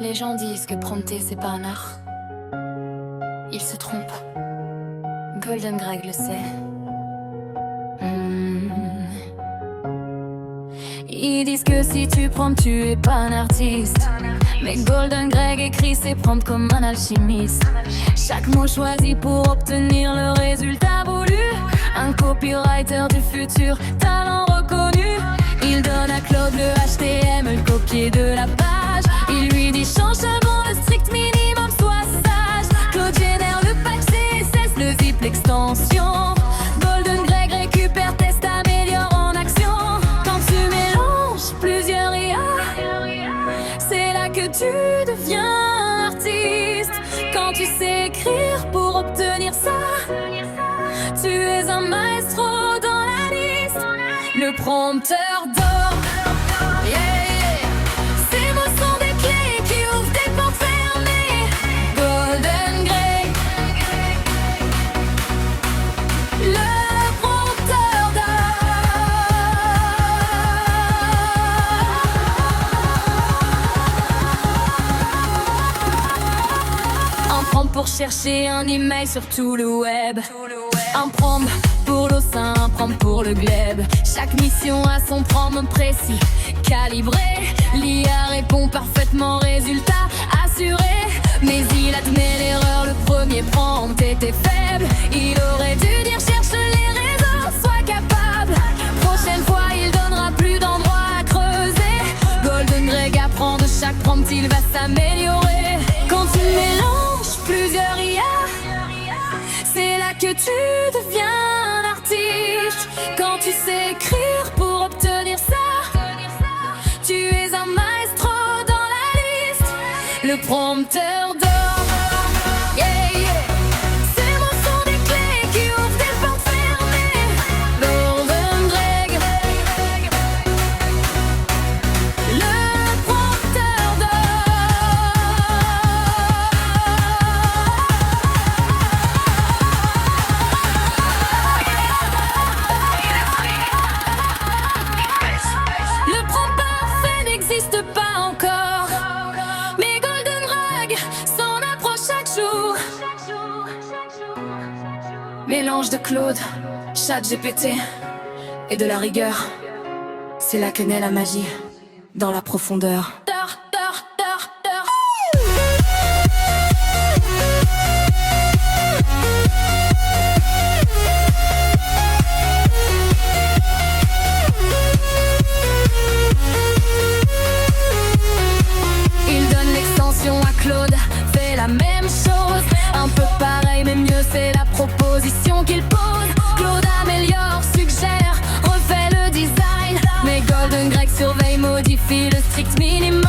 Les gens disent que prompter c'est pas un art. Ils se trompent. Golden Greg le sait. Ils disent que si tu promptes tu es pas un artiste. Mais Golden Greg écrit ses prompts comme un alchimiste. Chaque mot choisi pour obtenir le résultat voulu. Un copywriter du futur, talent reconnu. Il donne à Claude le HTML, le copier de la page. Il lui dit change seulement le strict minimum, sois sage. Claude génère le patch CSS, le zip, l'extension. Golden Greg récupère, teste, améliore en action. Quand tu mélanges plusieurs IA, c'est là que tu deviens artiste. Quand tu sais écrire pour obtenir ça, tu es un maestro dans la liste. Le prompteur d'or, yeah, yeah. Ces mots sont des clés qui ouvrent des portes fermées. Golden Greg, le prompteur d'or. Un prompt pour chercher un email sur tout le web. Un prompt pour l'OSINT, un prompt pour le gleb. Chaque mission a son prompt précis, calibré. L'IA répond parfaitement, résultat assuré. Mais il admet l'erreur, le premier prompt était faible. Il aurait dû dire cherche les réseaux, sois capable. Prochaine fois il donnera plus d'endroits à creuser. Golden Greg apprend de chaque prompt, il va s'améliorer. Quand tu mélanges plusieurs IA, c'est là que tu deviens un artiste. Quand tu sais écrire pour obtenir ça, tu es un maestro dans la liste. Le prompteur d'or, yeah, yeah. Ces mots sont des clés qui ouvrent des portes fermées. Golden Greg, le prompteur d'or. Le prompt parfait n'existe pas encore, mais Golden Greg s'en approche chaque jour. Mélange de Claude, ChatGPT et de la rigueur, c'est là que naît la magie, dans la profondeur. Il donne l'extension à Claude, fait la même chose. Un peu pareil mais mieux, c'est la proposition qu'il pose. Claude améliore, suggère, refait le design. Mais Golden Greg surveille, modifie le strict minimum.